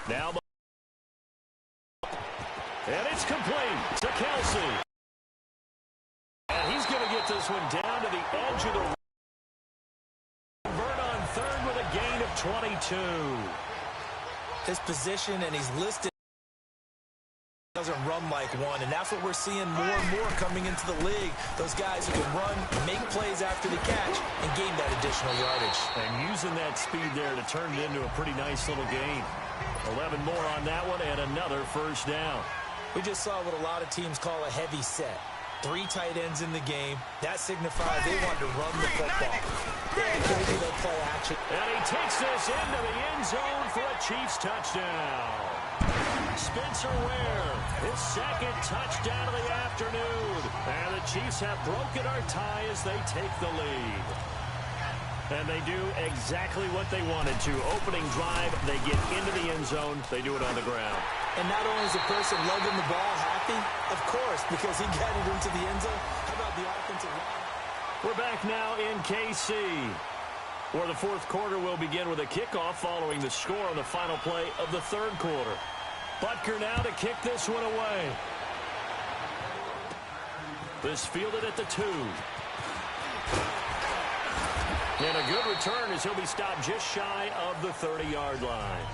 Now, and it's complete to Kelsey. And he's going to get this one down to the edge of the ring. Convert on third with a gain of 22. His position, and he's listed, doesn't run like one, and that's what we're seeing more and more coming into the league. Those guys who can run, make plays after the catch, and gain that additional yardage. And using that speed there to turn it into a pretty nice little gain. 11 more on that one, and another first down. We just saw what a lot of teams call a heavy set. 3 tight ends in the game. That signifies they want to run the football. And maybe they'll play action. And he takes this into the end zone for a Chiefs touchdown. Spencer Ware, his second touchdown of the afternoon. And the Chiefs have broken our tie as they take the lead. And they do exactly what they wanted to. Opening drive, they get into the end zone. They do it on the ground. And not only is the person lugging the ball happy, of course, because he got it into the end zone. How about the offensive line? We're back now in KC, where the fourth quarter will begin with a kickoff following the score on the final play of the third quarter. Butker now to kick this one away. This fielded at the 2. And a good return as he'll be stopped just shy of the 30-yard line.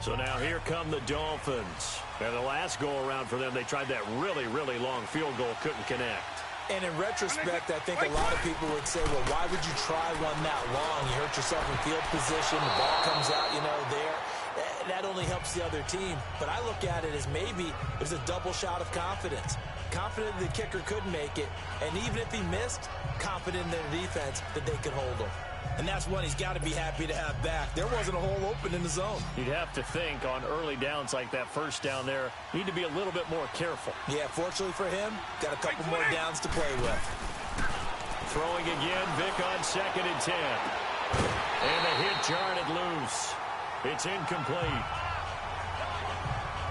So now here come the Dolphins. And the last go-around for them, they tried that really, really long field goal, couldn't connect. And in retrospect, I think a lot of people would say, well, why would you try one that long? You hurt yourself in field position. The ball comes out, there. That only helps the other team. But I look at it as maybe it was a double shot of confidence. Confident the kicker could make it. And even if he missed, confident in their defense that they could hold him. And that's one he's got to be happy to have back. There wasn't a hole open in the zone. You'd have to think on early downs like that first down there, need to be a little bit more careful. Yeah, fortunately for him, got a couple more downs to play with. Throwing again, Vic on 2nd and 10. And the hit jarred it loose. It's incomplete.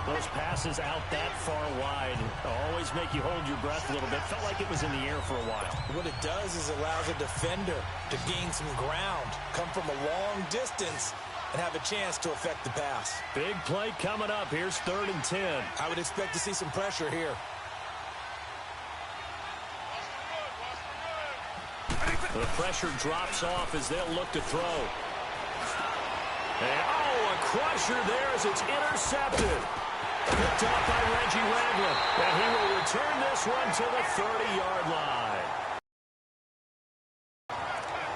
Those passes out that far wide always make you hold your breath a little bit. Felt like it was in the air for a while. What it does is allows a defender to gain some ground, come from a long distance, and have a chance to affect the pass. Big play coming up. Here's 3rd and 10. I would expect to see some pressure here. The pressure drops off as they'll look to throw. And, a crusher there as it's intercepted. Picked off by Reggie Ragland. And he will return this one to the 30-yard line.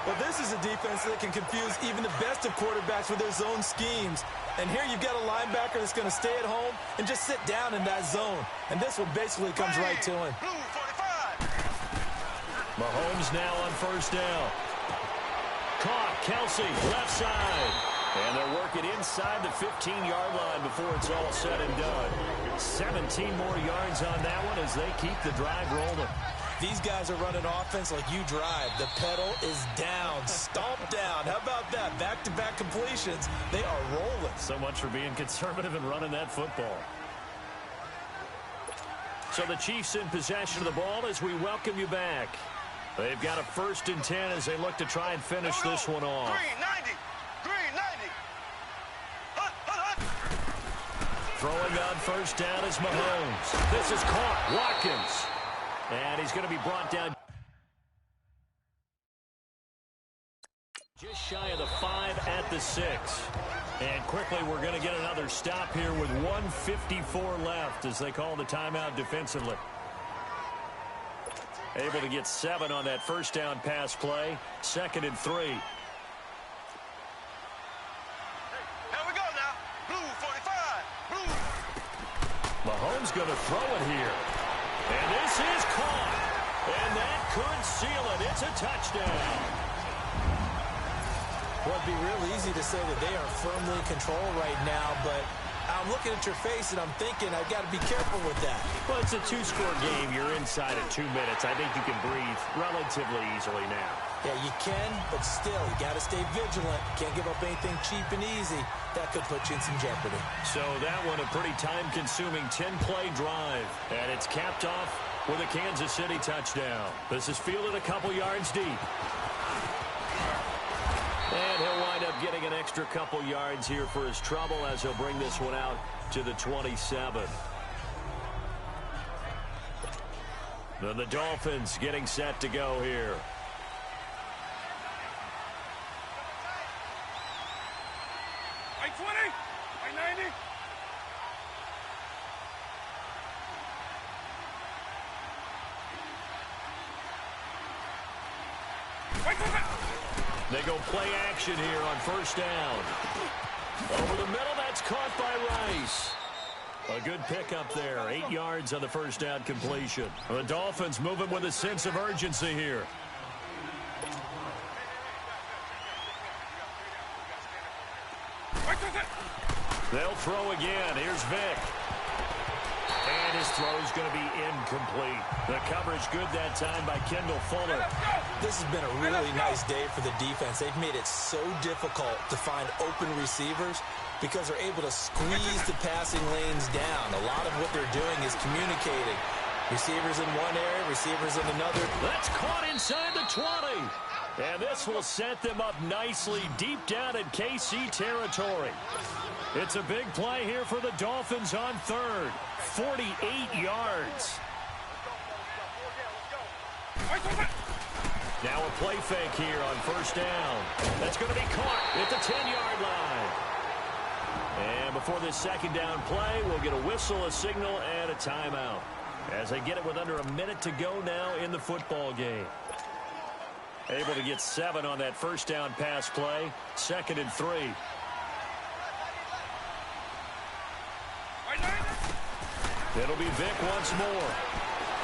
Well, this is a defense that can confuse even the best of quarterbacks with their zone schemes. And here you've got a linebacker that's going to stay at home and just sit down in that zone. And this one basically comes right to him. Mahomes now on first down. Caught, Kelsey, left side. And they're working inside the 15-yard line before it's all said and done. 17 more yards on that one as they keep the drive rolling. These guys are running offense like you drive. The pedal is down, stomped down. How about that? Back-to-back completions. They are rolling. So much for being conservative and running that football. So the Chiefs in possession of the ball as we welcome you back. They've got a 1st and 10 as they look to try and finish this one off. 390. Throwing on first down is Mahomes. This is caught. Watkins. And he's going to be brought down just shy of the 5 at the 6. And quickly we're going to get another stop here with 1:54 left as they call the timeout defensively. Able to get 7 on that first down pass play. 2nd and 3. Mahomes going to throw it here. And this is caught. And that could seal it. It's a touchdown. Well, it'd be real easy to say that they are firmly in control right now, but I'm looking at your face and I'm thinking I've got to be careful with that. Well, it's a 2-score game. You're inside at 2 minutes. I think you can breathe relatively easily now. Yeah, you can, but still, you got to stay vigilant. Can't give up anything cheap and easy. That could put you in some jeopardy. So that one a pretty time-consuming 10-play drive. And it's capped off with a Kansas City touchdown. This is fielded a couple yards deep. And he'll wind up getting an extra couple yards here for his trouble as he'll bring this one out to the 27. Then the Dolphins getting set to go here. By 20, by 90. They go play action here on first down. Over the middle, that's caught by Rice. A good pickup there. 8 yards on the first down completion. The Dolphins moving with a sense of urgency here. They'll throw again. Here's Vic. And his throw's going to be incomplete. The coverage good that time by Kendall Fuller. This has been a really nice day for the defense. They've made it so difficult to find open receivers because they're able to squeeze the passing lanes down. A lot of what they're doing is communicating. Receivers in one area, receivers in another. That's caught inside the 20. And this will set them up nicely deep down in KC territory. It's a big play here for the Dolphins on third. 48 yards. Now a play fake here on first down. That's going to be caught at the 10-yard line. And before this second down play, we'll get a whistle, a signal, and a timeout. As they get it with under a minute to go now in the football game. Able to get 7 on that first down pass play. 2nd and 3. It'll be Vic once more.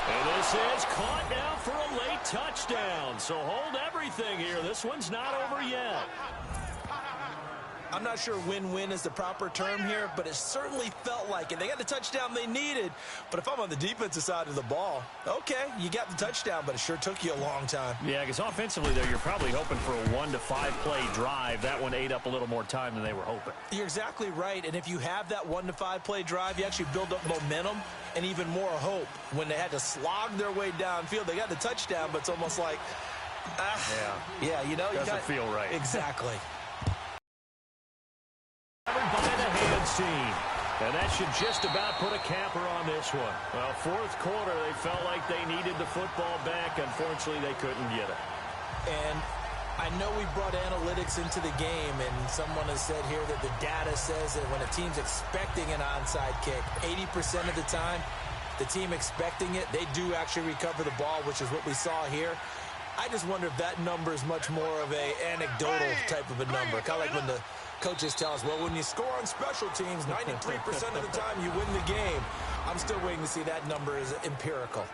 And this is caught now for a late touchdown. So hold everything here. This one's not over yet. I'm not sure win-win is the proper term here, but it certainly felt like it. They got the touchdown they needed, but if I'm on the defensive side of the ball, okay, you got the touchdown, but it sure took you a long time. Yeah, because offensively there, you're probably hoping for a 1 to 5 play drive. That one ate up a little more time than they were hoping. You're exactly right, and if you have that 1 to 5 play drive, you actually build up momentum and even more hope. When they had to slog their way downfield, they got the touchdown, but it's almost like, yeah, you know, doesn't feel right. Exactly. By the hands team. And that should just about put a capper on this one. Well, fourth quarter, they felt like they needed the football back. Unfortunately, they couldn't get it. And I know we brought analytics into the game, and someone has said here that the data says that when a team's expecting an onside kick, 80% of the time, the team expecting it, they do actually recover the ball, which is what we saw here. I just wonder if that number is much more of a anecdotal type of a number. Kind of like when the coaches tell us, well, when you score on special teams, 93% of the time you win the game. I'm still waiting to see that number is empirical.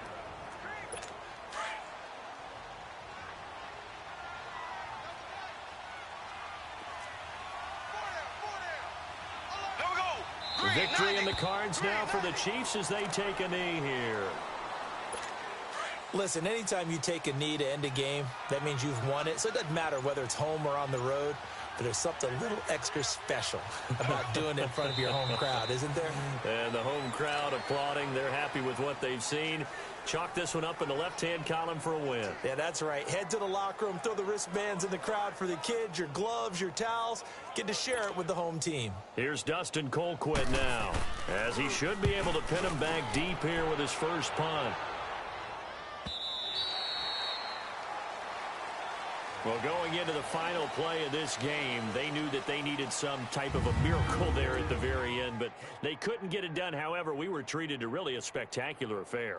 Victory in the cards now for the Chiefs as they take a knee here. Listen, anytime you take a knee to end a game, that means you've won it. So it doesn't matter whether it's home or on the road, but there's something a little extra special about doing it in front of your home crowd, isn't there? And the home crowd applauding. They're happy with what they've seen. Chalk this one up in the left-hand column for a win. Yeah, that's right. Head to the locker room, throw the wristbands in the crowd for the kids, your gloves, your towels. Get to share it with the home team. Here's Dustin Colquitt now, as he should be able to pin him back deep here with his first punt. Well, going into the final play of this game, they knew that they needed some type of a miracle there at the very end, but they couldn't get it done. However, we were treated to really a spectacular affair.